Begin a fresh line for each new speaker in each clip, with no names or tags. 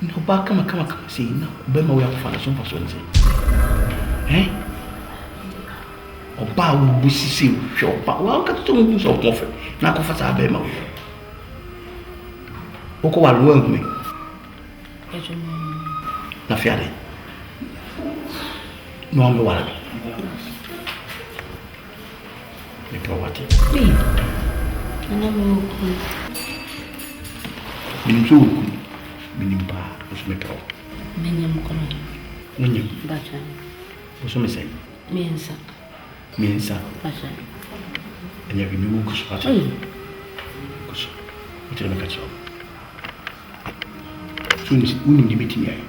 No back come see now. Bema we have found some for something. Eh? Oba wo busisi hwe oba wa ka to mu so kofe na ko fata bema we. Oko wa lo hu me. Na fiade. No am wala. Me probati.
Ana mo ko.
Minimba, os me pro.
Menyam kono.
Menyam.
Bacha.
Os me sei.
Miensa. Bacha.
Enya bi mi wo ko spata. Ko. O tele me kacho. Suni uni ndi betimi ai.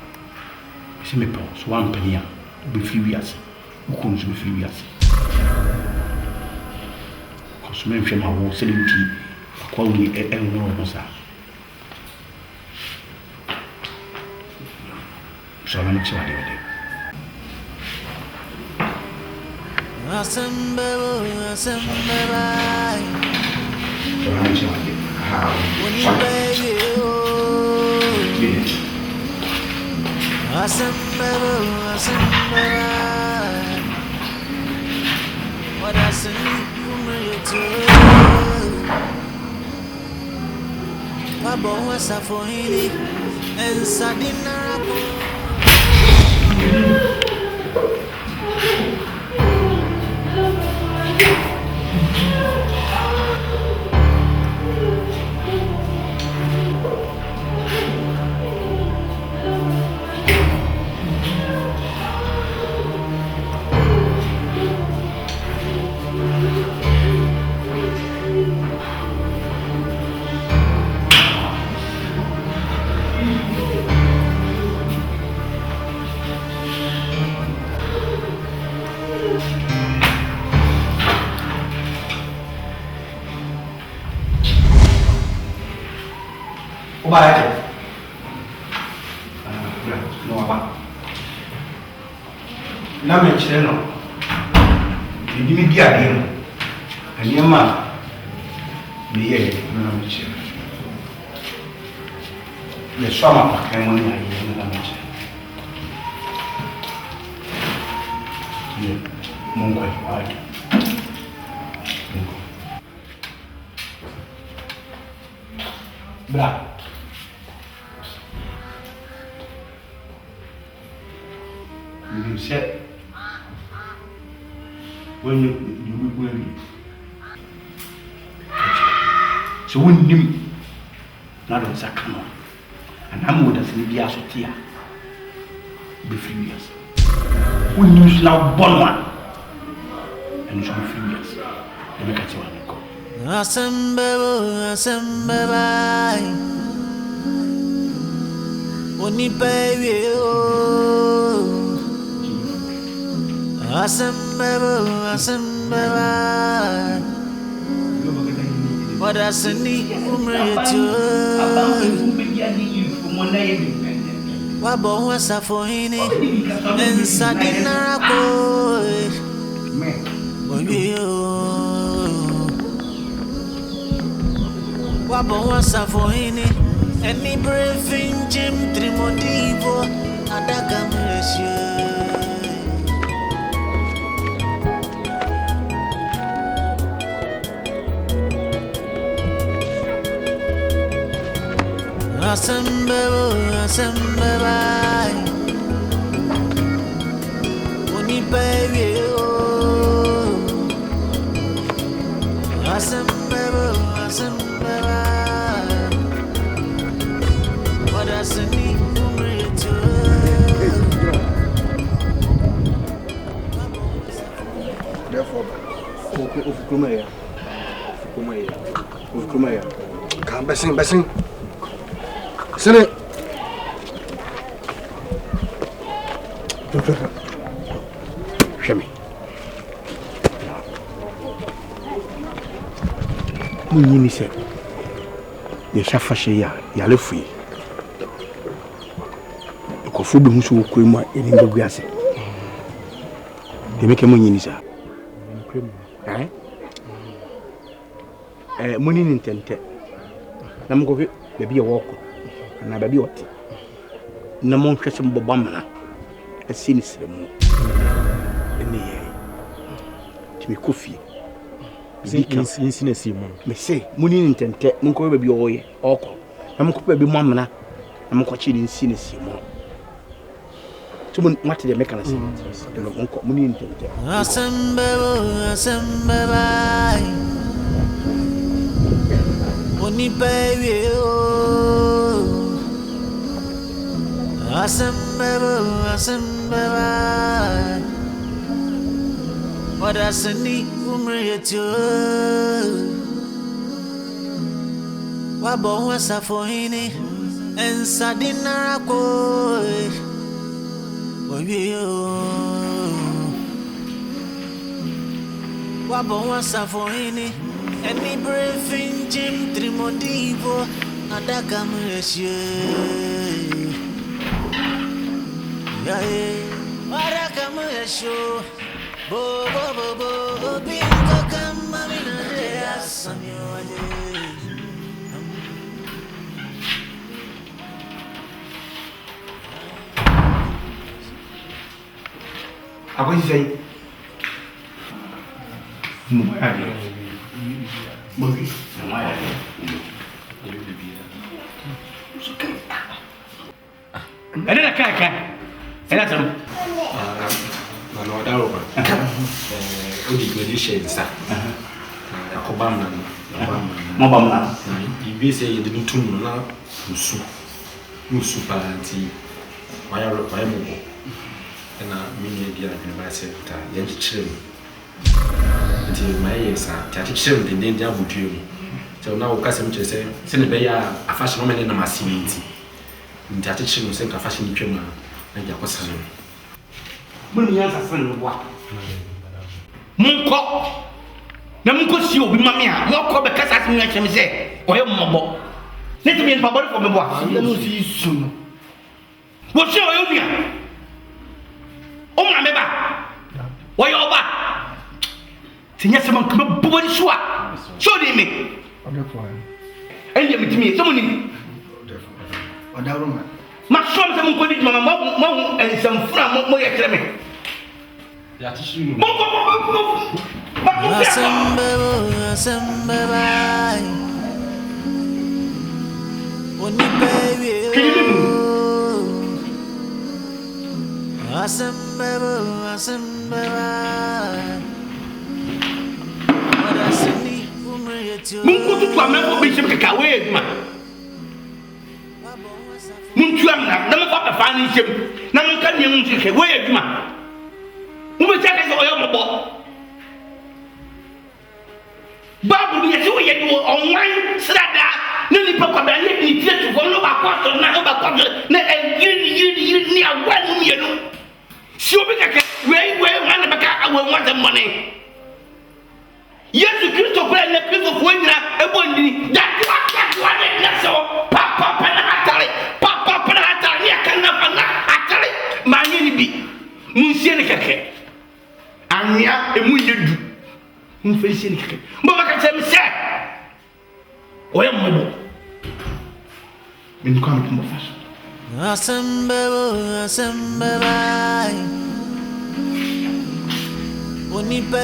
Se me pro, so wan pania, be free wiase. Wo ko nso be free wiase. Ko so me hwe ma wo celebrity AKWASI enwo no sa. So I'm not sure what they do. Oba no aba. Na me chire no. Ndi mi bia de no. Ani ma me ye na me chire. Le soma pa kai mo ni ayi na me chire. Ye mon ko ai. Bra. You said when you will be. So when you not on Sakano, and I'm with us in the Asotia be free years. When you now born one and you should be free years. Let me catch you on the call.
ONIPA what I need what was I for in it? And Sadina what was I for in it? Any briefing Jim Trimodivo Adaka Assemble, ONIPA, assemble, what does it need to therefore, Kumaya, come passing. Sene. Shemi. Munyi se. Ye shafa she ya lefu yi. Ko fu bi musu wo kure mu a eni ndogu ase. Ye meke munyi ni sa. Money intente. I'm going to be a walk. And I be what? No more question Bobamana. A sinister more. To be coffee. Insinity, me say, money intente, Munko be oye, or I'm going to be mamma. I'm watching in sinister more. To what the mechanism. Money intente.
ONIPA what I send Wabo was a fohini and Sadina boy. Wabo was a fohini. Any briefing Jim Trimodivo, Adaka Monsieur. Adaka Monsieur. Bo, Bingo come, Mamina, Samuel.
I was saying, Movie. And then I can't. And that's him.
No, that over. Only sir. Obama. You be say you didn't tune now. Musu party. Why are you? And I mean, you are myself. Then chill. Until my years are teaching the name of you. So now, Cassim to say, send a bear a fashion woman in a massivity. In teaching, you send a fashion trimmer and your cousin.
Millions of friends, what? Munko, the Munko, you be mamma, more call because I can say, or your mobile. Let me in public for the boss. I will see you soon. What's your idea? Oh, my neighbor, why you're back? Senior someone come up, boy, show me. And you meet me, someone. Or that woman. My son, someone called it Mamma and some from more academic. Mungu tu amempo bishop kakawe ma. Muntu amna na mfa pa fa ni jem. Na nka ni muntu ke we aduma. Mu be chaka so oyo mobo. Babu ni yeso ye do online srada. Na ni papa ba ni tie tu ko no ba kwaso na yiri ni awan mu ye no. Si obi kaka we wan ba ka awan wan the money. Yes, Christo Brand, Christo Winner, a bonding that one, that's all. Papa Panatali, Papa Panatali, Atali, Manini, Munsianicake, and ya a Mundu, Munfacinic. Mamma can say, well, mobile. When you come to my fashion.
Assemble, ONIPA.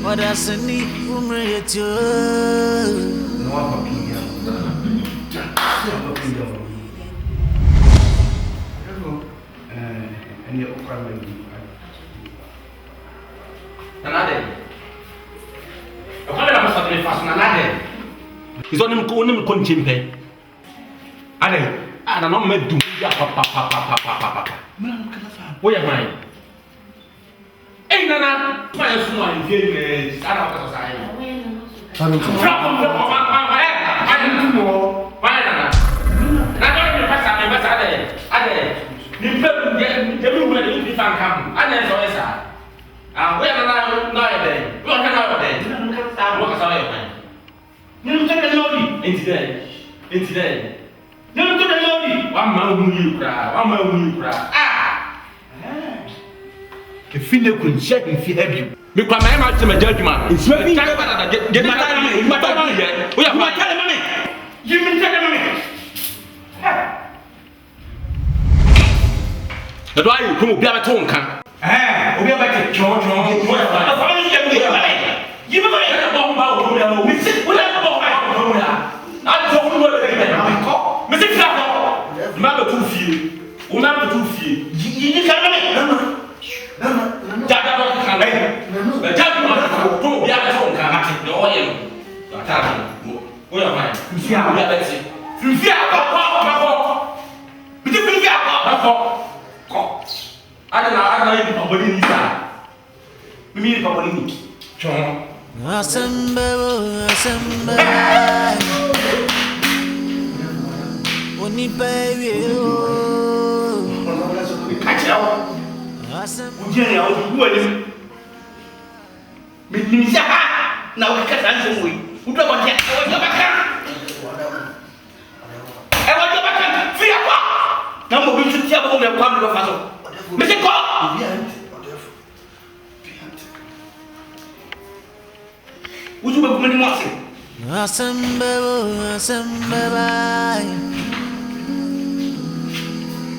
What I send you,
He's on him calling him I don't know, me do papa. Where am I? Hey, Nana, my son, famous. I don't know. I don't know. Why, Nana? I don't know. I
No, to the lobby.
One man will cry. One man will cry.
If you could check if you have you.
Because my man to my judgment.
It's very
get my time. We are my time.
Give me the money.
That's why you come be able to come.
We are back to John. Give me money. We sit with that bomb. I don't know what they call. Mr. Flacco. Remember 2 feet. Remember 2 feet. You can't money. No. Jack, now we can't answer we. Who don't want to back? I want to back. Fear. Now we should tell them to come to the house. Mr. God. Would you have many more?
Assemble.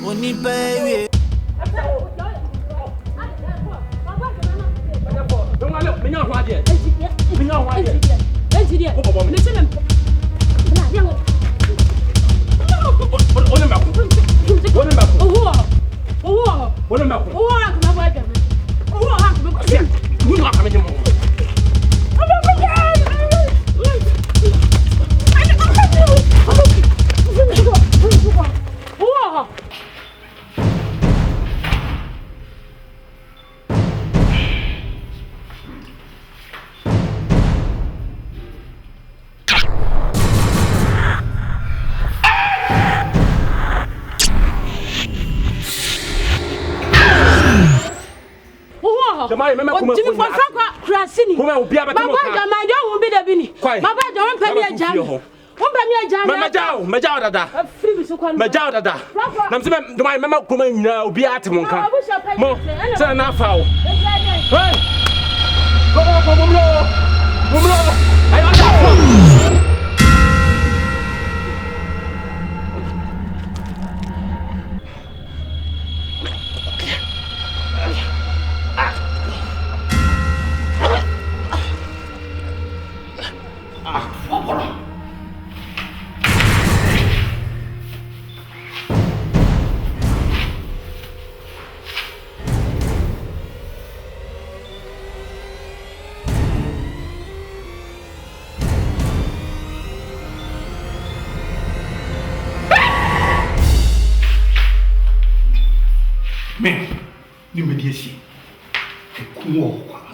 ONIPA.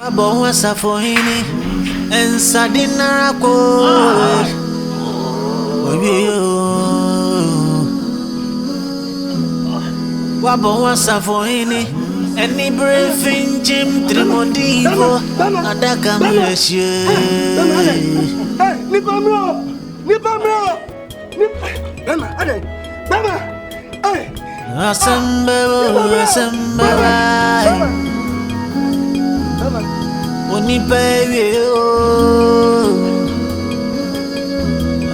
Abonsa for hini and sadina ko wabonsa for hini any briefing Jim Trimodivo adaka monsieur
Nipamro Baba
Assemble ONIPA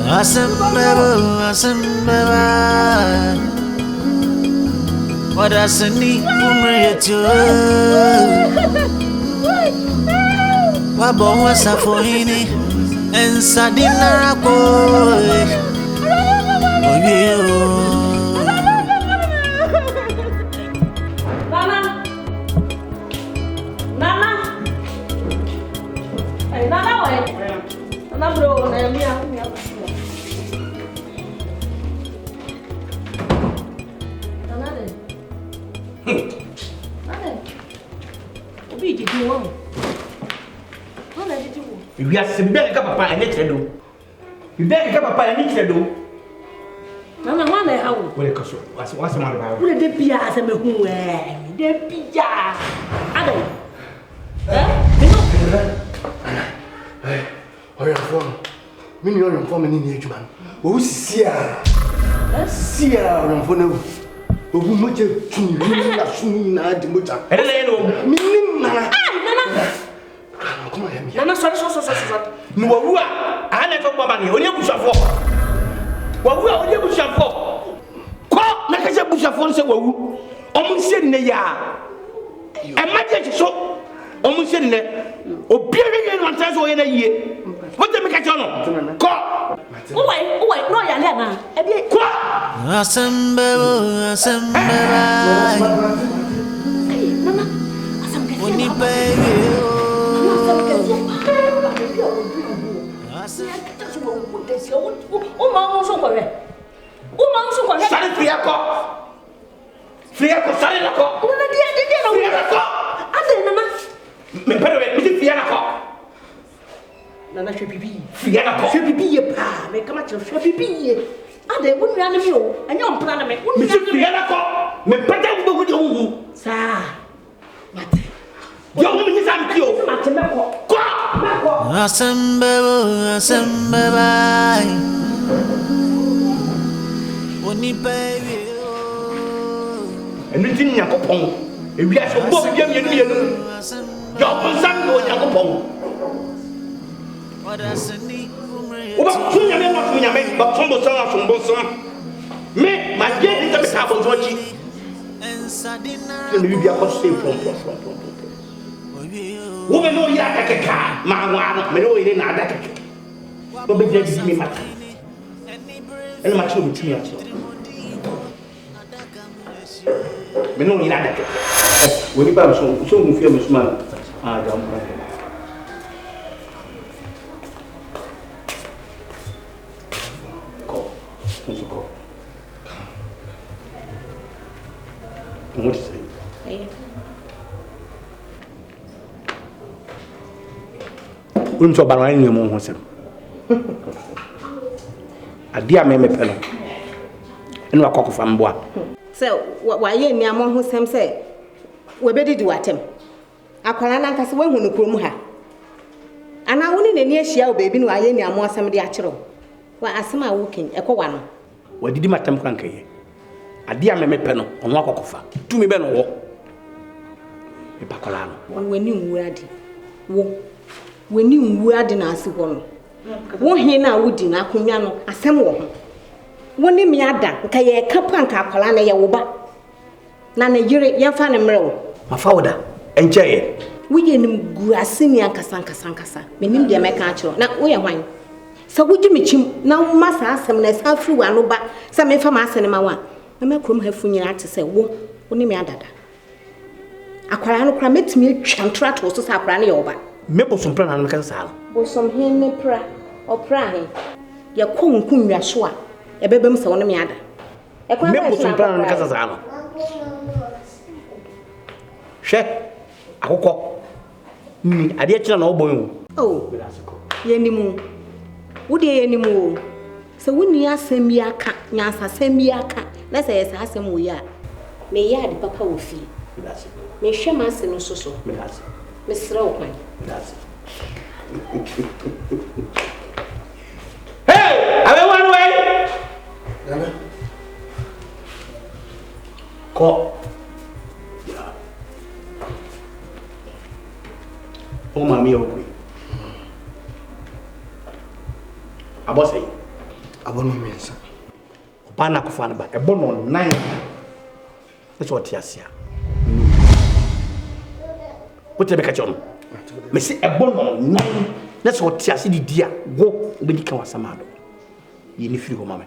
Assemble What does a need to Wabo was a for hini and sadina boy.
We are simple papa and it do. You beg papa and it do.
Mama, one how?
Well, what's the matter about?
Put the pia as a who the pia. Adam.
Hey, I am from. Many of them forming in the age man. Who's here? Sia, on phone. Obu moje tun ni la sunu na di moja.
Ere na ye no.
Minim na. Come on,
Nana, sorry.
No wawu a na to baba ni oni abusafo. Wawu a oni abusafo. Ko na ka je abusafo nse wawu. Omu nse ne ya. E ma je so. Omu nse ne. Obi ere no ntan so ye na yie. What dem ka je no? Ko.
Uwe, no ya le na. E bi
Ko.
Asembe.
Nana,
ONIPA.
Sale friako. Sale la ko. Me pero me fiana ko.
Nana hwe bibi.
Fiana ko.
Hwe bibi ye pa. Me kama che hwe bibi ye. Ade wonu ya na mi o. Anya ompra na me.
Me fiana ko. Me pata wo go de hu.
Sa. Mate.
Yo mo ni sam ti o.
Mate me ko.
Ko.
Asembe bai. ONIPA.
Enu tin yakopon. Ewi aso bo bia me nu. Yo konsan no yakopon. Oba kunya me no kunya me ba tombo son. Me ma je ni ta be ta bo zochi. Ke ni bia ko se pom. Wo me no ya kakeka ma wa no me no ire na ada kakeka. Bo be je di mi mata. Ene ma chu mi ti ya chu. Me no ire ada kakeka. Wo ni ba so mu fi me suma. Ah, jam. What is it? We talk about any more hosem. Adia me pelo. Enu akoko famboa.
So why ye ni amon hosem say we be di watem. Akwara na nkase we hunu kurom ha. Ana woni na ni ahia o bebi no aye ni amon asem de akere. Wa asem a wokin ekowa no.
Wadidi matam krankaye. Adia me pelo ono akoko fa. Tumi be no wo. E pakola no.
Wani nwuadi. Wani nwuadi na ase ho no. Wo he na wodi na akonwa no asem wo ho. Woni mi ada nka ye kapa nka akwala na ye wo ba. Na na yire ye fa ne mrewo.
Mafa woda encheye.
Woye nim guase ni ankasa. Menim de meka akiro. Na wo ye hwan? Sa wogi mechim na masa asem na sa firi wa no ba. Sa me fa ma asene ma wa. Na me krom hafu nyina ate se wo woni mi adada. Akwara no kra metimi atwa ntrato so sa akwara ne ye wo ba.
Me bosom pra na me kan sa.
Bosom he ne pra opra he. Ye ko nkunwa so a e bebem se woni mi ada. E kwa
me bosom pra na me kan sa no. Hwe akoko ni ade kira na obon
oh yenimu wode yenimu se woni asem yi aka nyansa asem yi aka na se yesa asem wo ya me ya de papa wo fi me hwe ma se no soso me sra wo kwan
hey abe one way
Nana.
Ko o mami o kwi abosai
Abono mensa.
Opana kufana ba ebono 9 eso tiasia wote be ka chono me si ebono 9 na so tiasia di dia go obedi ka wasamado yi ni firi ho mama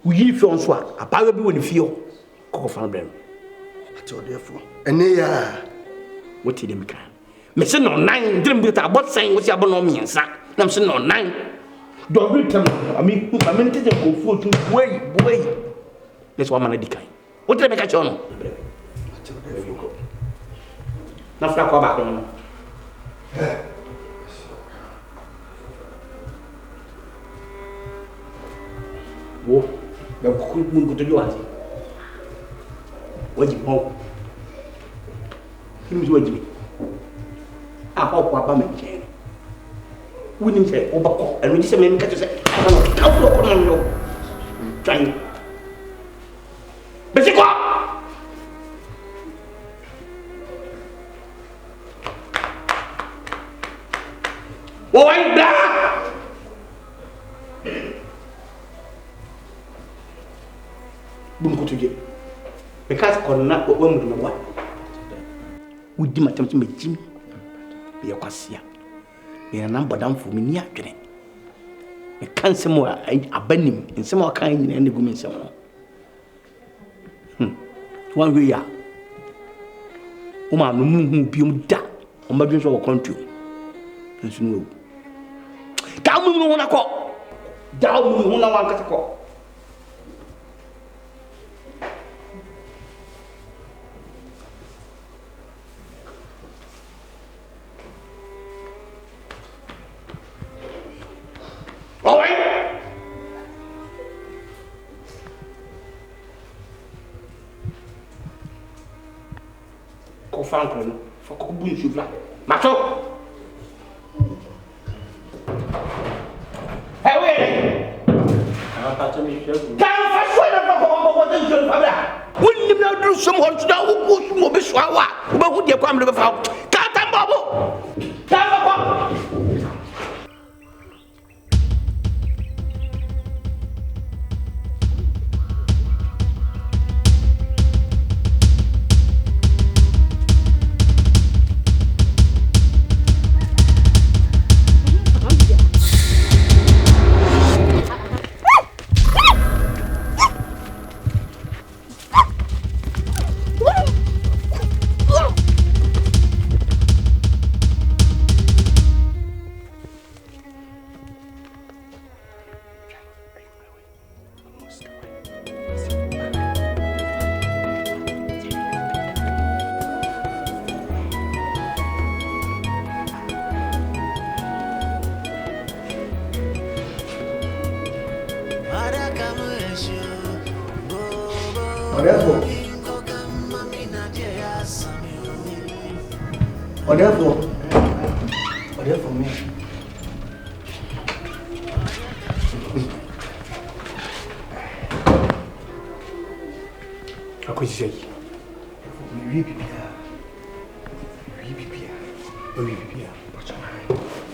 wo yi fi onso a abawe bi woni fie ko fana brem
Ati odefo. Ene ya.
wote de mika me se no 9 dream bi ta bot sen wo si abono miensa na me se no 9 do we tem ami te ko fu tu boy let's wa mana dikai wote be ka chono
Ati odefo.
na fra kwa ba ko no wo be ko mun ko to yo ati waji pon kimi waji a ko kwa ba me je woni se o ba ko anu di se me ka to se ka no ko no yo twan Besi kwa. Wawai bla. Bunku tuje. Because konna wo mu do wa. Wudi matam ti mejim. Be kwasia. Be na bodam fo mi ni adwene. Me kan semo abanim, nsemo kan nyina ne gumi nsemo no. One way ya. Uma no mu biom da. O ma dwen so wo country. Nso no. Ka mu no na ko. Da mu no na wan kata ko. Franco, no, for Kubu Shuvla. Macho! Hey, wait! I'm wouldn't you now do someone to know who will be swallowed? But would you come to the foul? Can't bubble! Order for me. AKWASI. Oui, Bibia.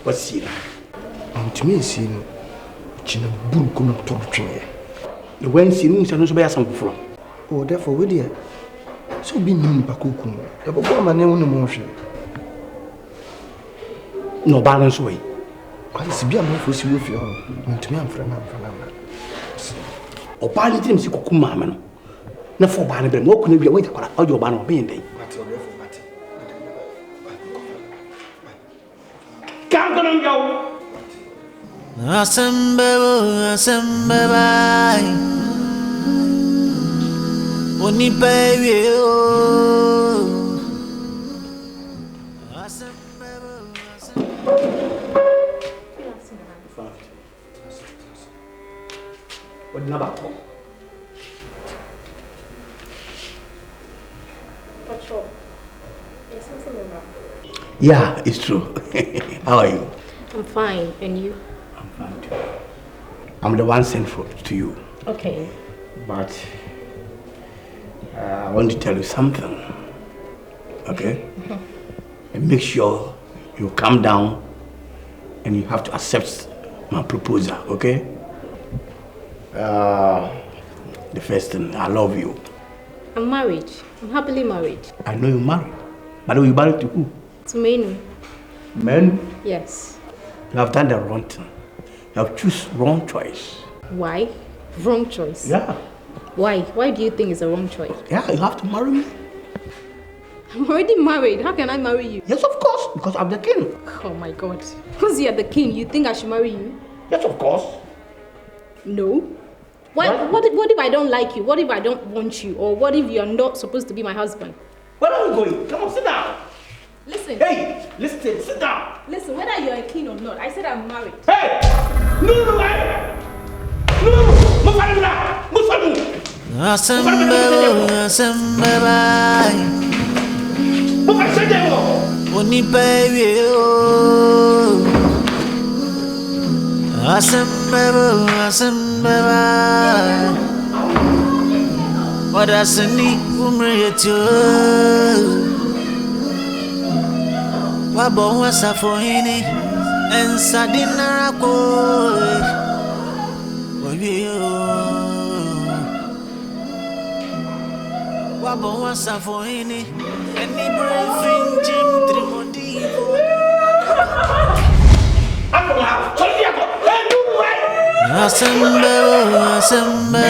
What's it?
To me, see, China Bull come up to the
when seeing some from.
Oh, therefore, with you. So be me, Pakuku. The Baba name on the motion.
No balance way.
I see be a man for you with you. To me, I'm from
O bani tim si kokuma ma no. Na fo bani bre mo kuna bia wait kwara audio bani obin den. Kan kono ngaw.
Asembe bai. ONIPA AWIEYE
Yeah, it's true. How are you?
I'm fine, and you?
I'm fine too. I'm the one sent to you.
Okay.
But I want to tell you something. Okay? And make sure you calm down and you have to accept my proposal, okay? The first thing, I love you.
I'm married. I'm happily married.
I know you're married. But you married to who?
To MANU.
MANU?
Yes.
You have done the wrong thing. You have chosen wrong choice.
Why? Wrong choice?
Yeah.
Why? Why do you think it's a wrong choice?
Yeah, you have to marry me.
I'm already married. How can I marry you?
Yes, of course, because I'm the king.
Oh my God. Because you're the king, you think I should marry you?
Yes, of course.
No. What if I don't like you? What if I don't want you? Or what if you're not supposed to be my husband?
Where are we going? Come on, sit down.
Listen.
Hey, listen, sit down.
Listen, whether you're a king or not, I said I'm married.
Hey! No!
Asembe bai. ONIPA AWIEYE Asembe bai. Odasini umreyetu Wabo wasafohini Ensadinara ko Wabo wasafohini Any briefing Jim Trimodivo Asembe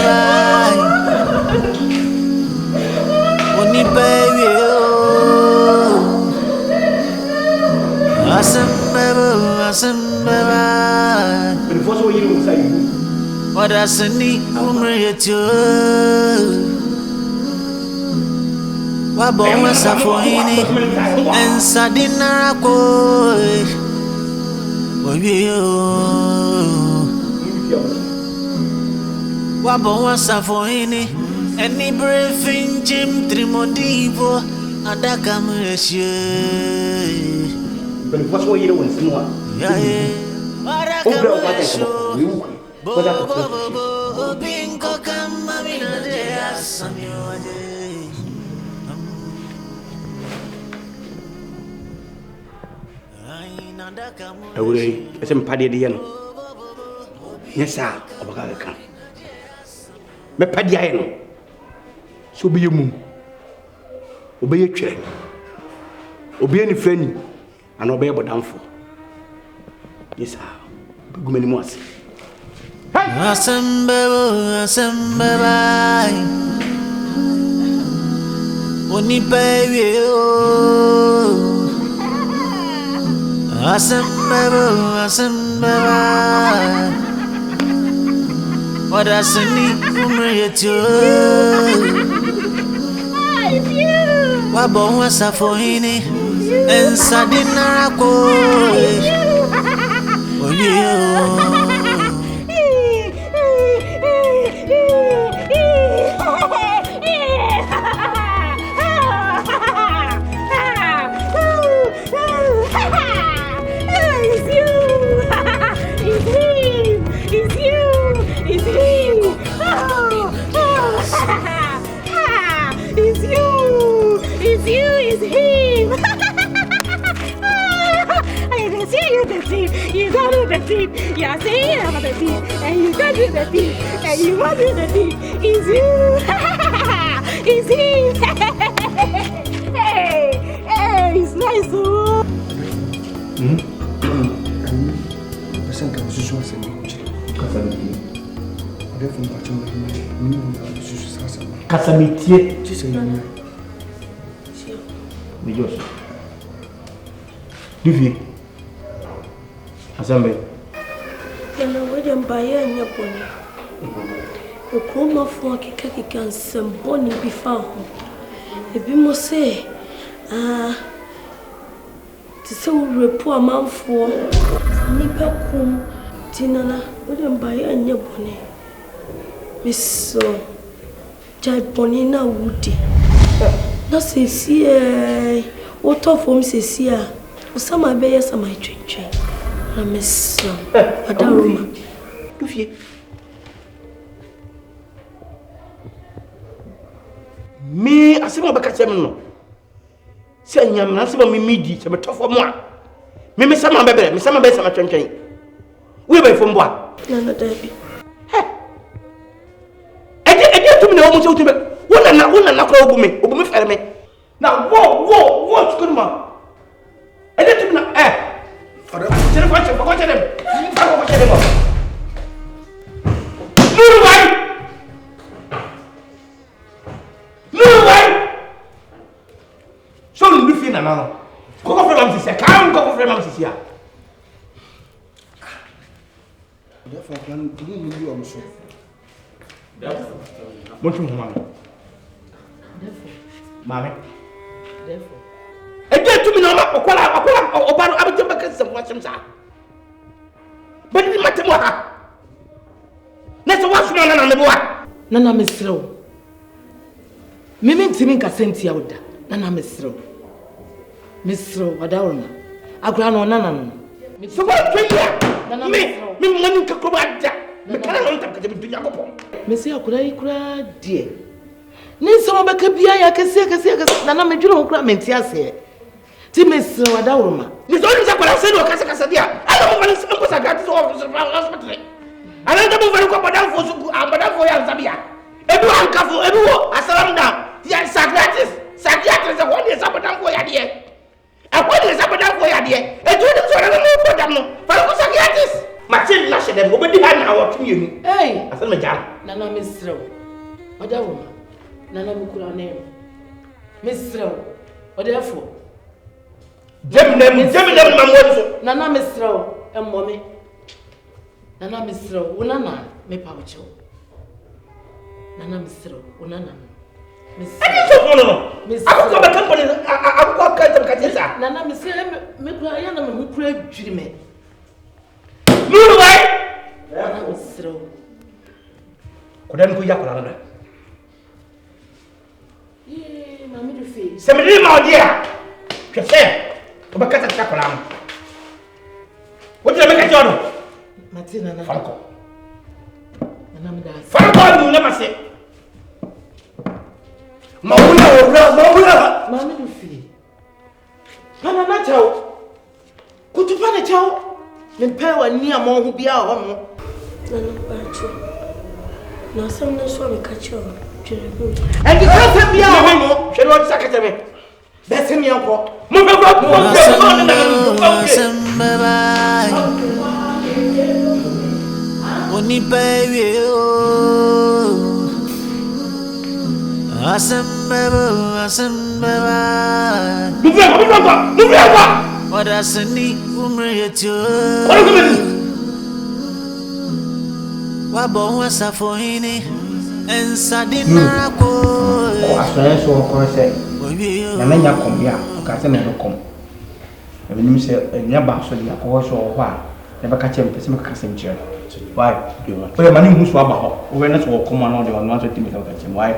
ONIPA Asembe
Refusal you say
What does any umreyetu Wabo wasafohini Ensadinara ko Wabo wasafohini Any briefing Jim Trimodivo Adakamureshe
Refusal you win some
Bingo kama mina de asanyoje
awurei ese mpade de ye no nyesa obaka ka me pade aye no so be yemu obeye twere obeye ni frani ana obeye bodamfo yesa gumeni mo ase
Asembe ONIPA Asembe Odasini umreyetu Wabo wasafohini Ensadinara ko
You don't do the team. You're saying you have the team, and you don't do the team, and you won't do the team. It's you. It's him. Hey, it's nice.
Listen, can you show us a minute?
Kasamitie
Just a minute.
Dios. Duvi. Asambe.
Yana wede mbaye nyaponi. Okoma fo kika nsemboni bifa ho. Ebi mo se ti se urepo amanfo nipa kum tinana wede mbaye nyaponi. Miso jai boni na wudi. Na sesi oto fo mi sesi a usama beye sama twetwe. Na miso adaroma
Dufie. Me asema baka sem no. Se anyam na asema me midi se betofo mo a. Me sama bebere, me sama be sama twentwen. We be fo mbo a.
na na dabi.
Ede tumi na wo mo se utube. Wona na kro obume fere me. Na wo skunu ma. Ede tumi na Ora, você vai chegar, pode chegar. Pode chegar. Não vai. Só não dufi na não. Como foi lá se calma, como foi lá se sia.
Therefore, plan to you also.
Muito mano. Mame.
Therefore.
Ede tu mi na ma okwala obaro abetamba kasem wasem sa. Bani matemo ha. Na so wasu na meboa.
Nana mesrew. Mimi ntimi nkasentia oda. Nana mesrew. Mesrew wadawroma. Agura no nana no.
So what twenty? Me money kakroba ja. Me kana no ntam kaje bidunya kopo.
Mesi akura ikura die.
Ninsa obeka bia ya kese na me dwene ho kra menti ase. Ti mesre wada woroma. Ni so ni sa kwala se no kase dia. Ala mo vale se ko sa gratis hospital. Ala da mo vale ko bodan fo su bodan fo ya zabia. Ebi wan kafo ebi wo asalam down. Ya sa gratis. Psychiatrist what is up down for ya die. And what is up down for ya die. E do ni so na mo program no. Fa ko psychiatrist. Martin na she dem obedi ha na wo tumi enu. Hey, asan me jam. Na mesre. Wada woroma. Nana mukura ne mesrew odefo jem mamwo nana mesrew emmome nana mesrew unana me pawcho nana mesrew unana mesrew no akoko be company akoko kanta katesa nana mesrew me kura ya na me kura dwiri me nuru wai nana mesrew kodan ko yakala na Mami do fi. Se me di ma odia. Hwese. To be kata chakola am. Wo di me ka jodo. Matina na. Falko. Na me da. Falko mu na mase. Mawula. Mami do fi. Pana na chawo. Kutupa na chawo. Me pe wa ni amo ho bia ho mo. Na no bacho. Na sam na so me ka chawo. And you can't be a homo, she won't suck at me. That's him, uncle. Move up,
ONIPA, what I send and Sadina go.
I so of say, Namanya come here, Catherine never come. And when you say a nearby, so the alcohol or why, never catch him, Pessimistic Cassim chair. Why? Well, money who's about, when that's all come on, they are not to without catching. Why?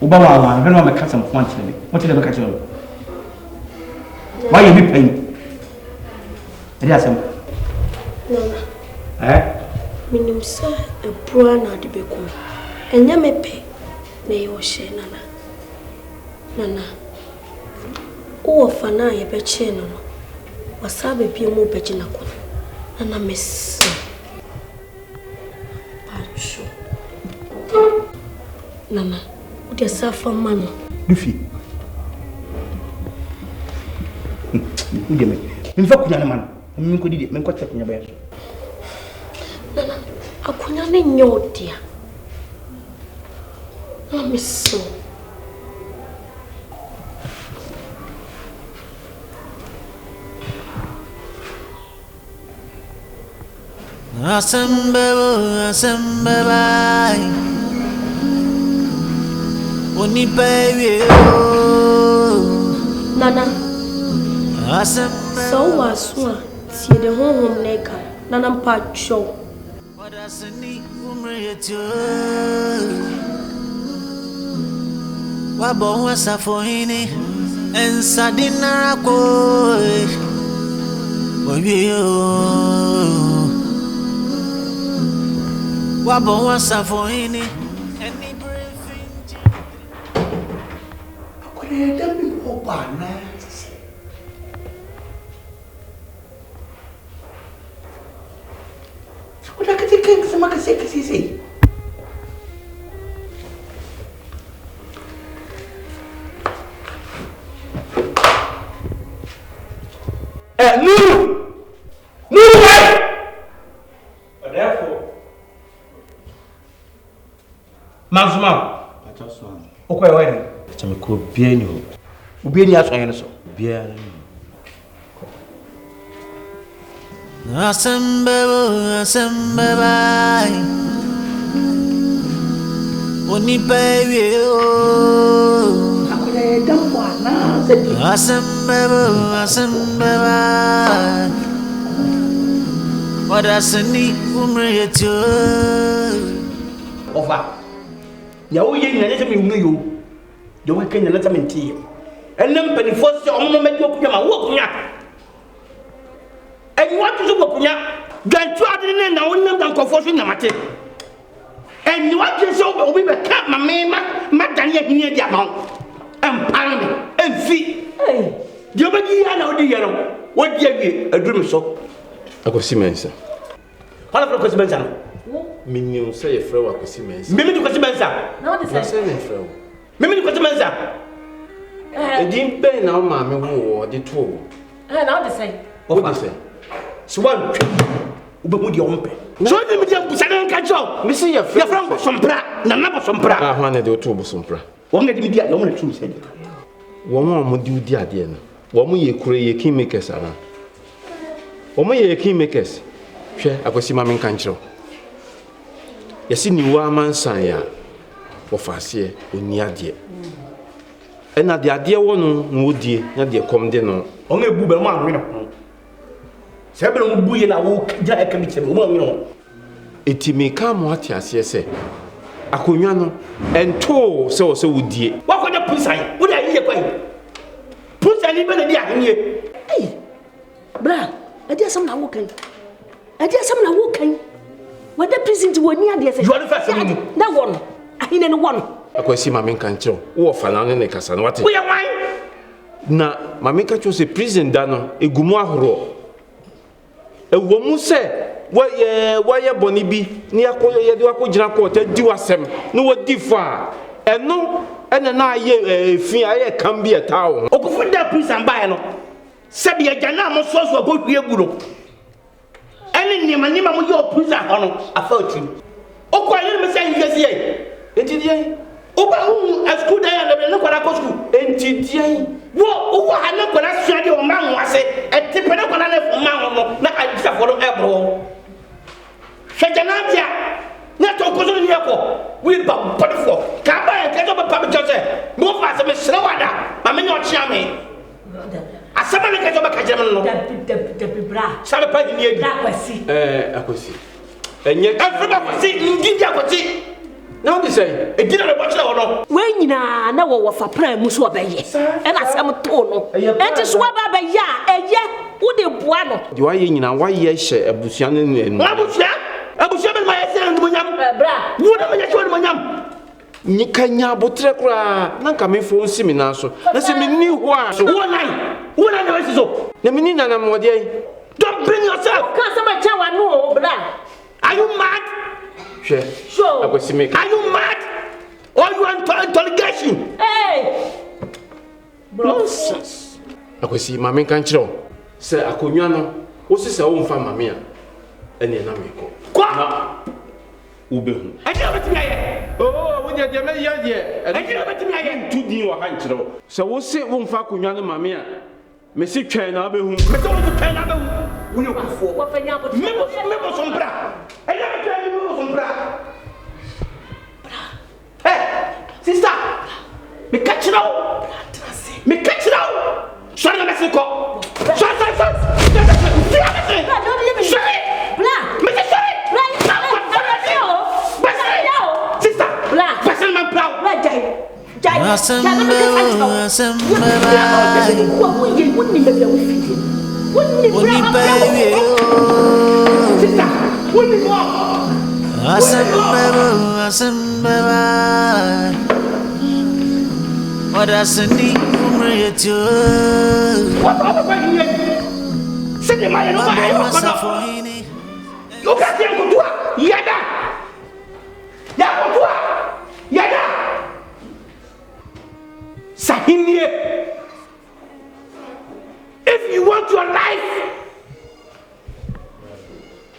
Obama, I'm going to catch some points. What did I catch you? Why you be paying? Yes,
Nana.
Eh?
Minim sir, a poor na de become. And ya me pay, nay or share, Nana. Nana. Oh, Fana, ye betche, no. Wasabi be more betchinako. Nana, miss. Pacho. Nana, what is for MANU?
Luffy. In fact, man, I could eat, make what in your bed.
Nana, I couldn't know, dear. I miss so.
Assemble, ONIPA,
Nana. So was one, see the home neka, Nana Pacho.
What does a need Wabo was a for any and Sadina go. Wabo was a for any
What I can think some can say. No! But therefore, Mazuma, I just want. Okay, wait. It's a cool piano. Ubini as I answer. Piano.
Assemble, ONIPA, assemble, what does a need
Over. Yawu ye na let me know you. The weekend let me tea. And then penny force on make you walk. And you want to do then try now when them confusion mate. And you want to show we were cat my man, Madania near the amount. And pound and feet. Hey, you know the yellow. What you a dream so?
I go see Mensa.
What of the Mensa?
Minion say a friend, I go see Mensa.
Mimi to Mensa.
No, the same.
Mimi to Mensa.
I didn't pay now, mammy, or the two.
Now the same.
What do you say?
So one. With your own pay. So you can catch up.
Missy, your friend
was some pra, none some pra.
I wanted the two some pra.
One get me the only truth said.
One more do the idea. One more ye create kingmakers. One more ye kingmakers. Share, I go see Mammy Cancho. You see, you are man, Sanya, or Fassi, or near dear. And at the idea one would dear, not dear come dinner.
Only Booberman winner. Several booy and I walk Jack and it's
it may come what you say. Akunyano and two so would dear.
What could the pussy? Would I hear going? Pussy even a dear here.
Hey, Bra, I did some now walking. I did some now walking. What the prison to one near the
you are the first one.
That one. I didn't one.
I could see Mammy Cancho, or Fanana Casan. What
we are wine?
Now, Mammy Cancho say prison dano, a gumahro. A woman say, why ya bonny be near Koya Jacko, do a sem, no what differ. And no, and an eye fear can be a town.
Oh, for that prison by no. Sabia Janamo source of good beer guru. Any name and name of your prison honor, I thought you. Oh, quite let me say, yes, ye. Oh, a school day and look at school. And today, what I know when I said your man was a tip and a man, not I just follow Ebro. Shajanabia, not to go to Yako, we'll put it for. Come by and get up a public judge. Move as a Miss Slowada, I mean, not charming. As somebody gets up a Kajaman, the bra, some party near AKWASI.
And yet,
everybody see, India. Now they say, it didn't watch no.
When you know for prayer, Muswabe, and I some tono, and to swab a ya, and yet, would the buano.
Do I in why ye share a Busian and
Abusia, my son, bra, what am I showing my yam?
Nikanya Butrekra, not coming for Seminaso. That's a new one.
One I know so. The Menina more day. Don't bring yourself.
Can't somebody tell I know, bra.
Are you mad?
Sure.
Are you mad? Or you want interrogation?
Hey!
Nonsense.
I could see Mammy Cancho. Say, Akunyano, what's this own family? And then I go.
What?
Ube.
I never tell
Oh, when you're the year,
I never tell you.
To do your hand. So what's it won't Fakunyano Mamma? Messi China, who will you go for?
What for you?
Remember some bra. I never tell you some bra. Hey, sister, me catch it out. Me catch it out. Sorry, Mexico. Sorry.
What does it need to
what Send my you got them to Yada Sahimie. If you want your life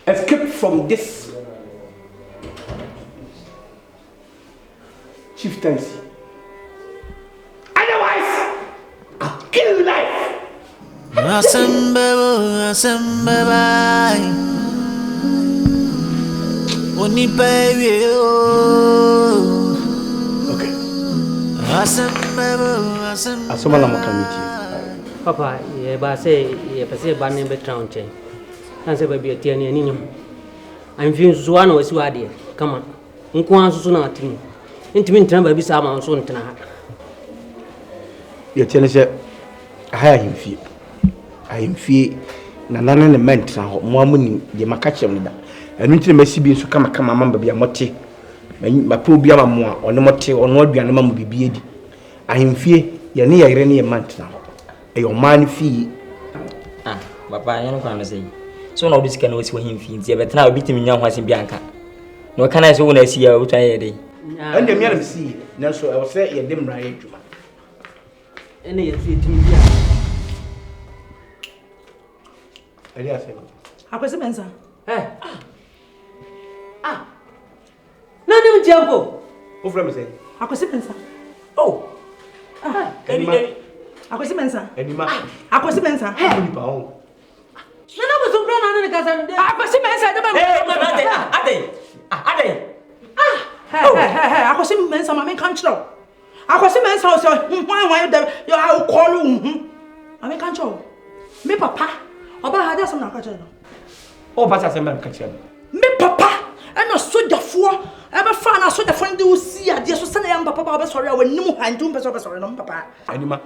escape from this chieftaincy, otherwise I'll kill your life. Okay. Asoma na makamiti.
Papa, ye ba say ye pese ba ne betround chen. Kan se ba bi atia ne ani nyam. Amfin susu wa na wasi wa de. Kama. Nko an susu na atimi. Ntimi ntran ba bi sa ma nso ntena ha.
tell us a high fee. I am fee, Nana and the ment now, more money, the Macachem. And until my siblings to come a mamma be a motti. My poor Biama more, or no motti, or not be a mamma be beady. I am fee, you're near any month now. Your man fee.
Ah, Papa, I don't say. So now this can always win him fees, but now beat him in young was in Bianca. No can I so when I see you, which I had.
And the man see, now so I will say you're dim right.
Any fee to me.
Akwasi mensa.
Nani mjambo?
Who from say?
Akwasi mensa.
Oh.
Akwasi mensa.
Enima.
Akwasi mensa.
ONIPA on.
Nana mo so brana nani kasa nde.
Akwasi mensa de ba.
Ade.
Akwasi mensa ma me kan chiro. Akwasi mensa o so hwan de yo I call you. Ma me kan chiro. Me papa. Oba ha just na ka chiro.
Oh, pasa se me ka chiro.
Me papa and a soldier ever found a soldier friend do see a dear so send am papa sorry when no handum sorry no papa.
Enima.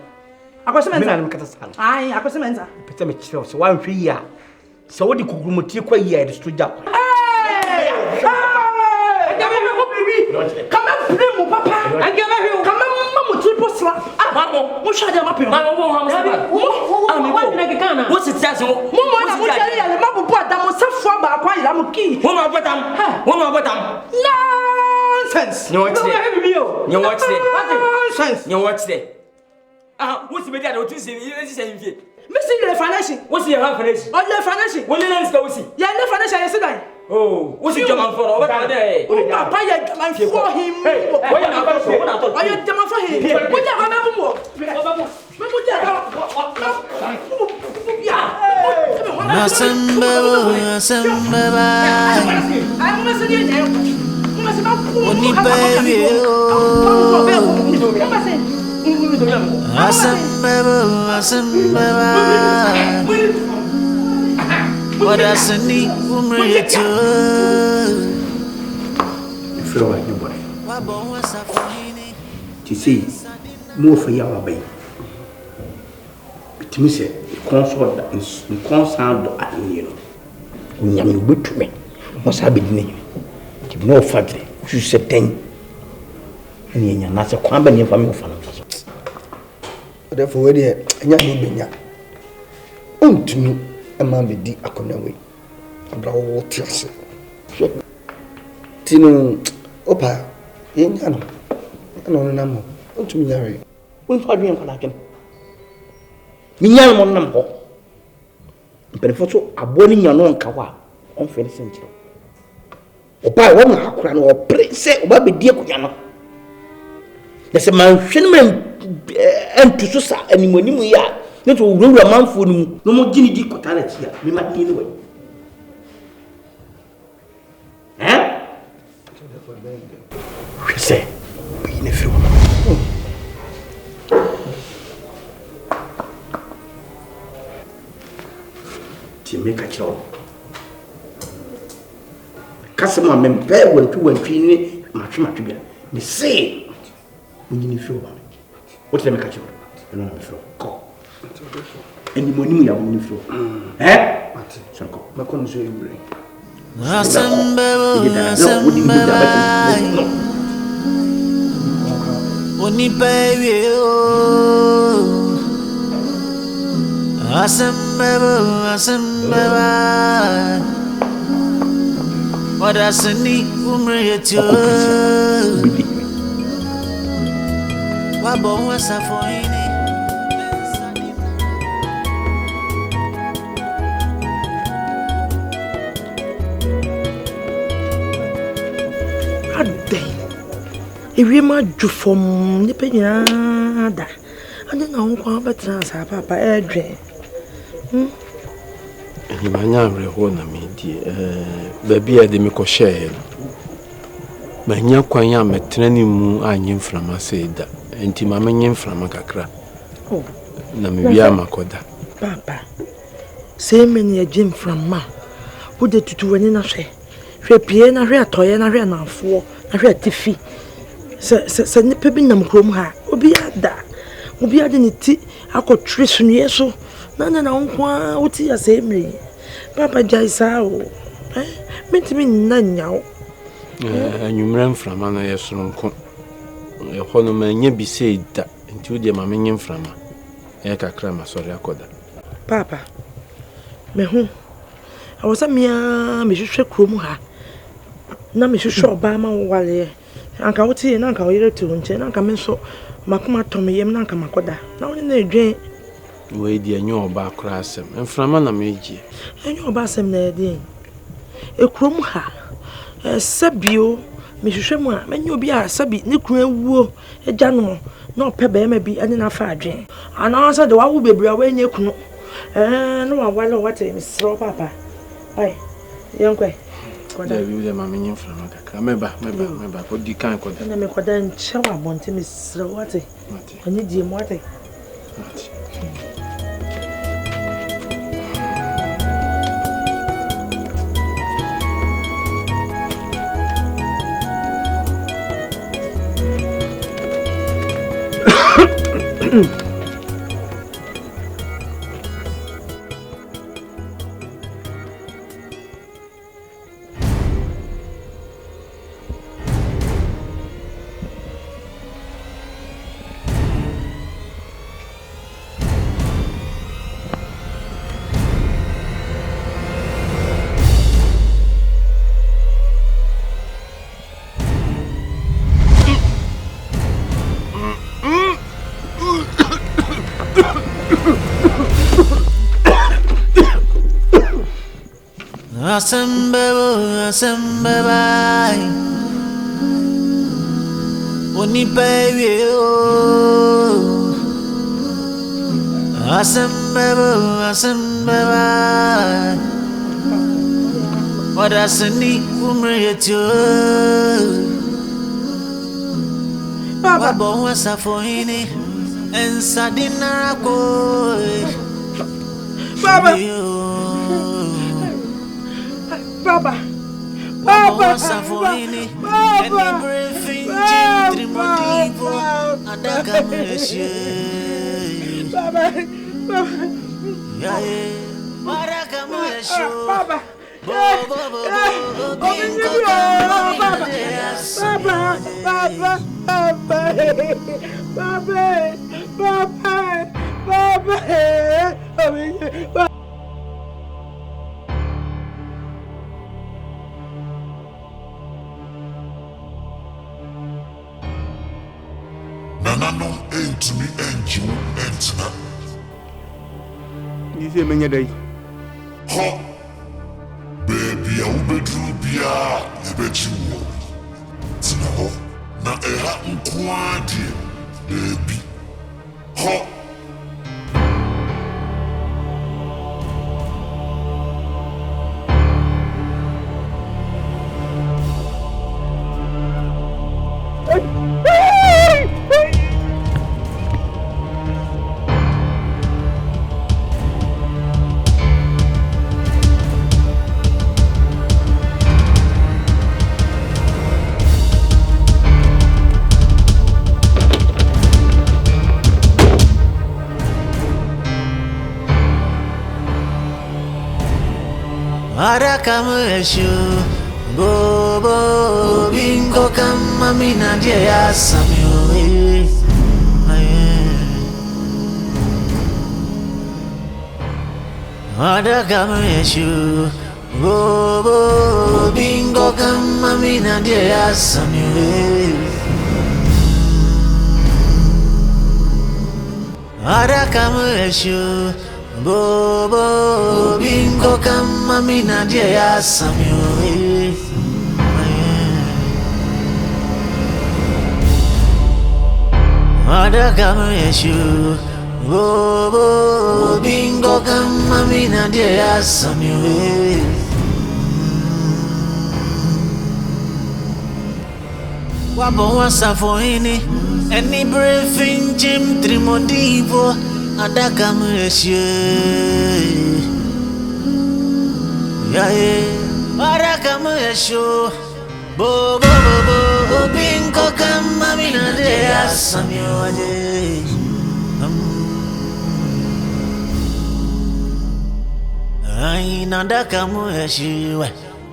Akwasi mensa.
Me na kata sana.
Ai, akwasi mensa.
Pete me chiro so wan hwe ya. So wo di kugrumutie kwa ya de stoja.
Come and play mo papa. I give you come on triple slap. Mamo, mo shade ma pe.
Mamo wo ha mo sa. What's it that so?
Mo mo shade ya le ma bubu adam mo safo ba kwa ira mo ki.
Wo ma botam.
Nonsense.
You watch
Nonsense.
You watch there. What's the media that say you say him?
Missing the financial.
What's your financial?
On the financial.
What is that we see?
Yeah, the financial yesterday.
Oh, what's it German for? What are they?
Oh, papa, you German for him.
What
are you German for him? What you remember more?
What else I need from me to?
You feel like you boy. To see more for your baby. It means a consort that is the concern at you. When you wait to me, what's happening? Give no factory. You said 10. And you're not a company for me.
Therefore, where they are, to me. Man be di akonawe abra wo tiase tinu opa yenya no na mo ontumi yare
won fa dwen fa lakem minyal mo nam ho mperefo so aboni nya no nka wa on fe senchiro opa wo na akura no opre se oba be di akunya no dese man hwene men entu so sa animonimu ya ne to wura manfo no no mo gini di kotara tia me ma ni we say be ne firo ti me ka chiro kasema me pe wantwi ni matwe bia me say mo gini firo ba o ti me ka chiro no na me firo ko and the money ya woni fro sako makon so yure
ONIPA what else I need from me to? What was I for?
Ewema ju fom ni penya da ande na ho kwa betra sa papa edwe
ni manya reho na medi baby e de me ko share manya kwan ya metra ni mu anyi mframa seida enti ma menye mframa kakra na me bia makoda
papa se meni e jim frama wo de tutu wani na hwe pie na hwe atoye na hwe na afo na hwe tifi se nipa bi nam krom ha obi ada
Obi ade ne ti akɔtwe sunye so. Na unkwa uti ya semri. Papa jaisa o. Mentimi nna nyawo.
Anyumra mframa na yesronko. Hono manya bi sei da. Nti odi ma menye mframa. Kakra ma sori akoda.
Papa. Me hu. Awasa mia me hwehwe krom ha. Na me hwehwe oba ma wale. Anka wuti na anka oyere tu nche na anka me so makoma tome yem na anka makoda. Na woni na edwen.
We di enyo oba akra asem. Mframa na meji.
Enyo oba asem na edi. Ekrom ha. Sabio me hwehwe mu a menyo bi a sabi ne kru awuo egya no na opebe ma bi ane na fa adwen. Ana asa de wawo bebre a wenye kunu. No wa wale wate misro papa. Ai. Yonkwe.
Koda bi de ma menye mframa kakra. Meba ko di kan koda.
Na me koda nche wa bonte misro wate. Ani die mo wate.
Asembeba ONIPA Asembeba Wadasani umreto Baba bonwa safoini ensadina ko Baba
Baba,
Safoini, and the briefing Trimotivo, and Akamueshe. Baba, Baba,
Nano ain't me and you ain't not.
You say many day.
Ho, baby, I will be true, you bet you will. Tina, na Quadi, baby. Ho.
Arakamueshu Bobo Bingo Kamamina Dia Samuel Arakamueshu Bobo Bingo Kamamina Dia Samuel Arakamueshu Bobo bingo kama mina dia Samuel Ada kama Yeshu Bobo bingo kama mina dia Samuel Wabo wasafoini Any briefing Jim Trimodivo Adaka Mreshe Yae Adaka Mresho Bo Bingo Kama Mina Dea Samyo Aje Ai nandaka muheshiwe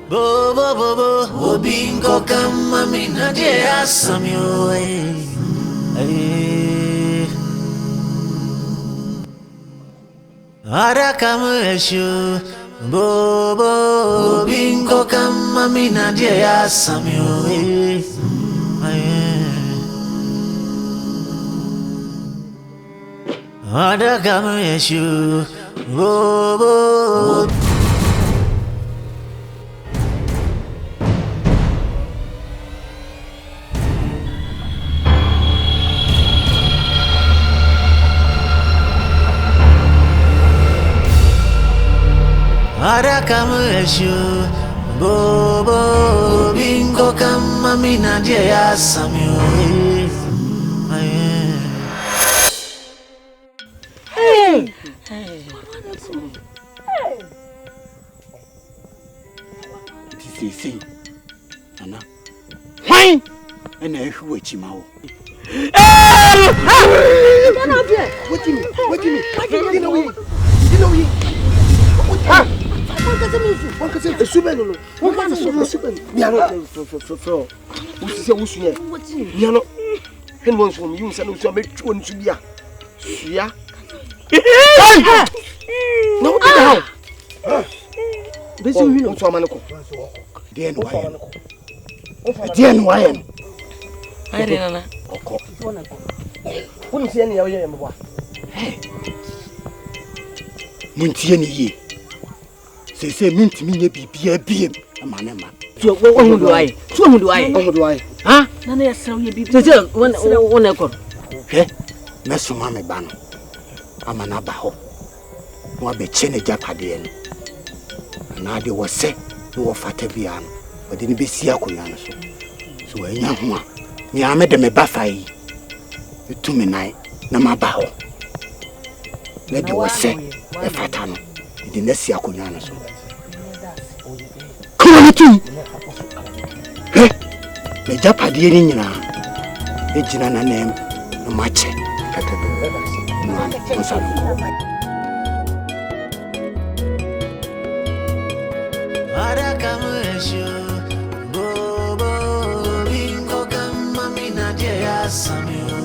bo bo bo bo obinko kama mina de asamyo Adaka muheshiwe bo bo obinko kama mina de asamyo Adaka muheshiwe bo bo Adaka muheshiwe bo bo bingo kama mina de asamyo
See, Anna. Why? And I wait him out. What do you mean? What do you mean? You know, one can say a super. One can say a super. Who's here? You know, and once from you, son of some one to be a. Yeah. No, Busy, you know, Manako. Dear Wyan. I didn't know. Wouldn't see any of you. Muntiani ye. Say, mean to me, be a beam, a man. So, what do I? So, do I? What do I? Huh? None of you be one echo. Eh? Master Mamma Banner. I'm an abajo. What be chenny Japadian. And I was say, no Fatabian, but didn't be Siakuyan. So, a young one, me, I made them a buffet. You to me night, Namabaho. Let you say, a fatano, it didn't see Akuyan. Come on, too. Eh? The Japadian, a Jinana name, no match.
Adaka muheshiwe bo bo bingo kama mina de asamyo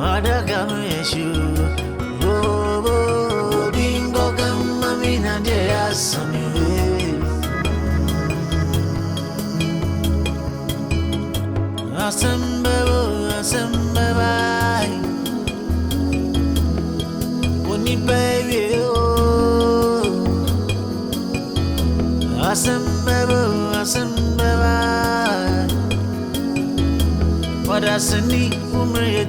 Adaka muheshiwe bo bo bingo kama mina de asamyo Asembe bye ONIPA Asembe what I say, umre